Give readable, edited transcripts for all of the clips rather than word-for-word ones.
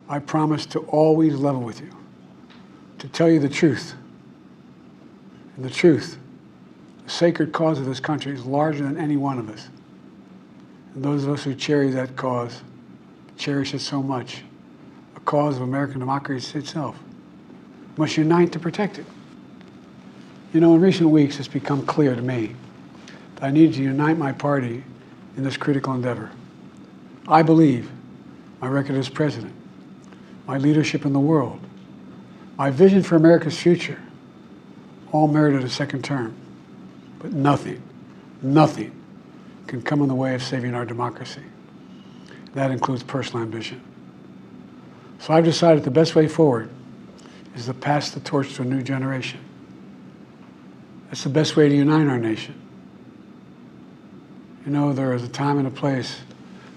I promise to always level with you, to tell you the truth. And the truth, the sacred cause of this country, is larger than any one of us. And those of us who cherish that cause, cherish it so much, a cause of American democracy itself, must unite to protect it. You know, in recent weeks, it's become clear to me that I need to unite my party in this critical endeavor. I believe my record as president, my leadership in the world, my vision for America's future, all merited a second term. But nothing can come in the way of saving our democracy. That includes personal ambition. So I've decided the best way forward is to pass the torch to a new generation. That's the best way to unite our nation. You know, there is a time and a place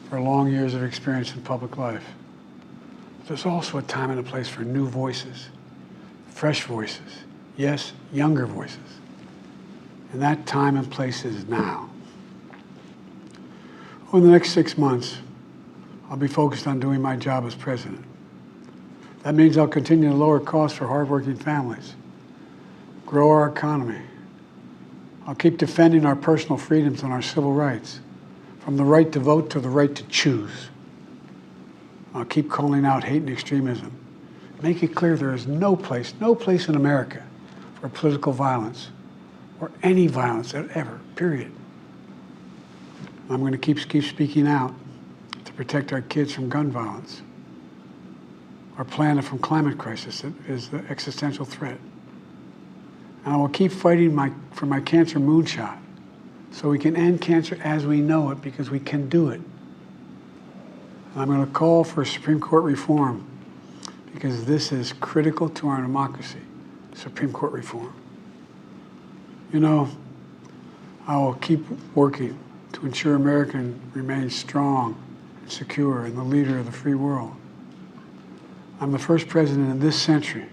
for long years of experience in public life. There's also a time and a place for new voices, fresh voices, yes, younger voices. And that time and place is now. Over the next 6 months, I'll be focused on doing my job as president. That means I'll continue to lower costs for hardworking families, grow our economy. I'll keep defending our personal freedoms and our civil rights, from the right to vote to the right to choose. I'll keep calling out hate and extremism. Make it clear there is no place in America for political violence or any violence ever, period. I'm going to keep speaking out to protect our kids from gun violence, our planet from climate crisis that is the existential threat. And I will keep fighting for my cancer moonshot so we can end cancer as we know it, because we can do it. And I'm going to call for Supreme Court reform because this is critical to our democracy, Supreme Court reform. You know, I will keep working to ensure America remains strong and secure and the leader of the free world. I'm the first president in this century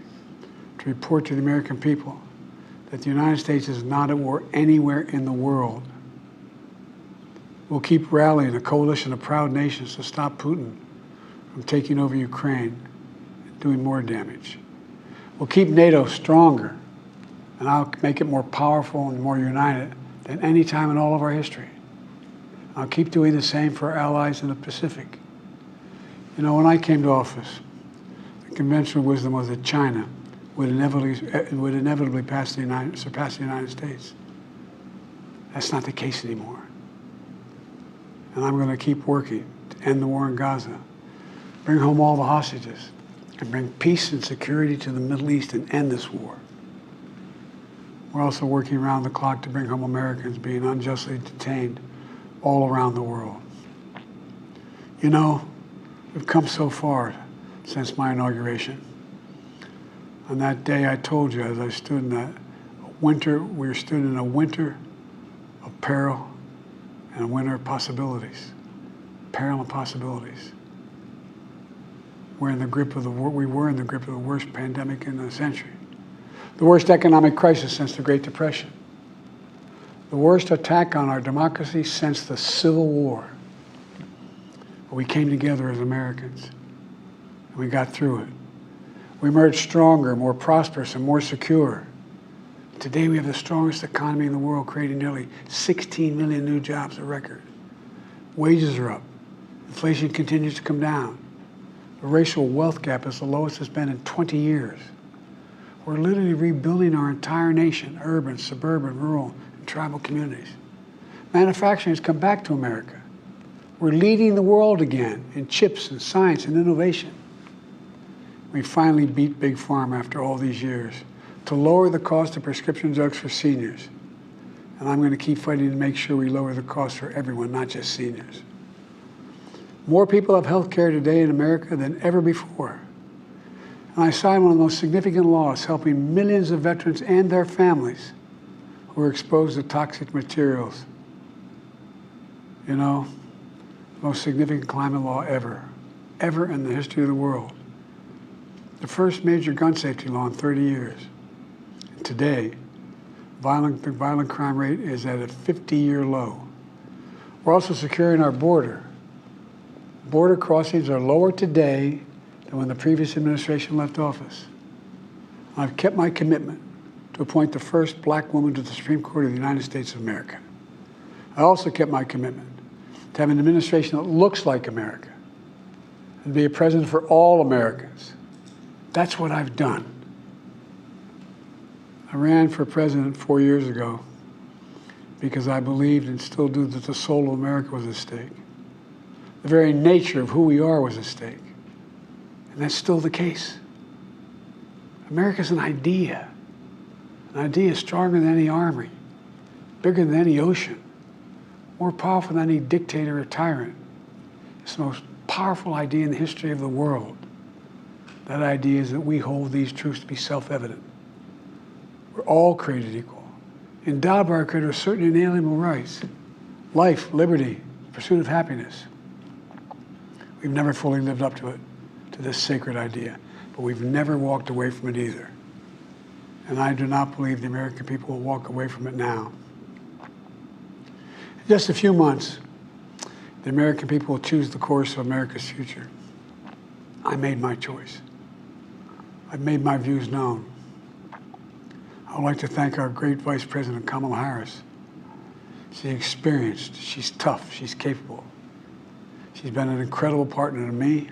to report to the American people that the United States is not at war anywhere in the world. We'll keep rallying a coalition of proud nations to stop Putin from taking over Ukraine and doing more damage. We'll keep NATO stronger, and I'll make it more powerful and more united than any time in all of our history. I'll keep doing the same for our allies in the Pacific. You know, when I came to office, the conventional wisdom was that China would inevitably surpass the United States. That's not the case anymore. And I'm going to keep working to end the war in Gaza, bring home all the hostages, and bring peace and security to the Middle East and end this war. We're also working around the clock to bring home Americans being unjustly detained all around the world. You know, we've come so far since my inauguration. On that day, I told you, as I stood in that winter, we stood in a winter of peril and a winter of possibilities. Peril and possibilities. We were in the grip of the worst pandemic in a century. The worst economic crisis since the Great Depression. The worst attack on our democracy since the Civil War. But we came together as Americans, and we got through it. We emerged stronger, more prosperous, and more secure. Today we have the strongest economy in the world, creating nearly 16 million new jobs, a record. Wages are up. Inflation continues to come down. The racial wealth gap is the lowest it's been in 20 years. We're literally rebuilding our entire nation, urban, suburban, rural, and tribal communities. Manufacturing has come back to America. We're leading the world again in chips and science and innovation. We finally beat Big Pharma after all these years to lower the cost of prescription drugs for seniors. And I'm going to keep fighting to make sure we lower the cost for everyone, not just seniors. More people have health care today in America than ever before. And I signed one of the most significant laws helping millions of veterans and their families who are exposed to toxic materials. You know, the most significant climate law ever in the history of the world. The first major gun safety law in 30 years. And today, the violent crime rate is at a 50-year low. We're also securing our border. Border crossings are lower today than when the previous administration left office. I've kept my commitment to appoint the first black woman to the Supreme Court of the United States of America. I also kept my commitment to have an administration that looks like America and be a president for all Americans. That's what I've done. I ran for president 4 years ago because I believed and still do that the soul of America was at stake. The very nature of who we are was at stake. And that's still the case. America's an idea. An idea stronger than any army, bigger than any ocean, more powerful than any dictator or tyrant. It's the most powerful idea in the history of the world. That idea is that we hold these truths to be self-evident. We're all created equal, endowed by our Creator with certain inalienable rights: life, liberty, pursuit of happiness. We've never fully lived up to it, to this sacred idea, but we've never walked away from it either. And I do not believe the American people will walk away from it now. In just a few months, the American people will choose the course of America's future. I made my choice. I've made my views known. I would like to thank our great Vice President Kamala Harris. She's experienced, she's tough, she's capable. She's been an incredible partner to me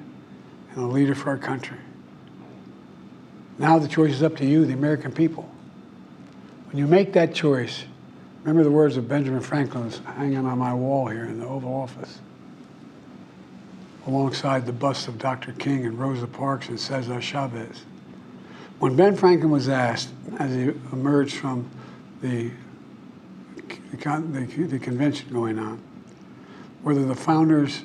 and a leader for our country. Now the choice is up to you, the American people. When you make that choice, remember the words of Benjamin Franklin hanging on my wall here in the Oval Office, alongside the busts of Dr. King and Rosa Parks and Cesar Chavez. When Ben Franklin was asked, as he emerged from the convention going on, whether the founders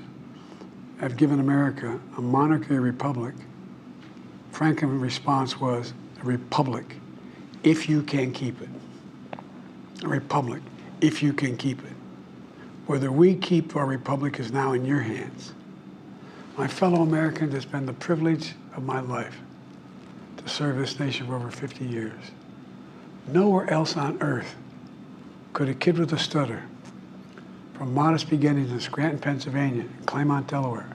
have given America a monarchy or republic, Franklin's response was, a republic, if you can keep it. A republic, if you can keep it. Whether we keep our republic is now in your hands. My fellow Americans, it's been the privilege of my life to serve this nation for over 50 years. Nowhere else on earth could a kid with a stutter, from modest beginnings in Scranton, Pennsylvania, and Claymont, Delaware,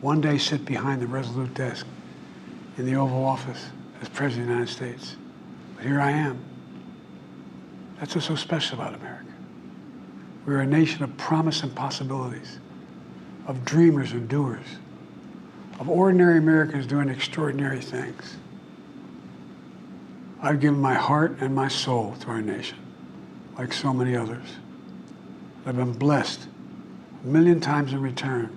one day sit behind the resolute desk in the Oval Office as President of the United States. But here I am. That's what's so special about America. We're a nation of promise and possibilities, of dreamers and doers, of ordinary Americans doing extraordinary things. I've given my heart and my soul to our nation, like so many others. I've been blessed a million times in return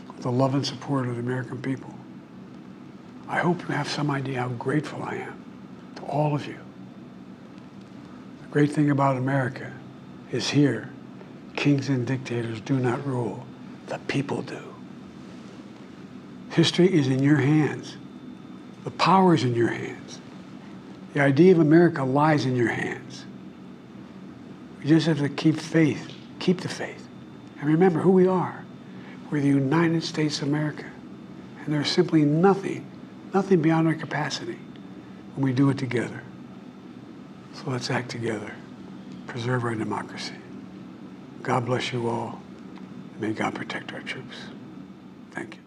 with the love and support of the American people. I hope you have some idea how grateful I am to all of you. The great thing about America is here, kings and dictators do not rule, the people do. History is in your hands. The power is in your hands. The idea of America lies in your hands. We just have to keep faith, keep the faith, and remember who we are. We're the United States of America, and there's simply nothing beyond our capacity when we do it together. So let's act together, preserve our democracy. God bless you all, and may God protect our troops. Thank you.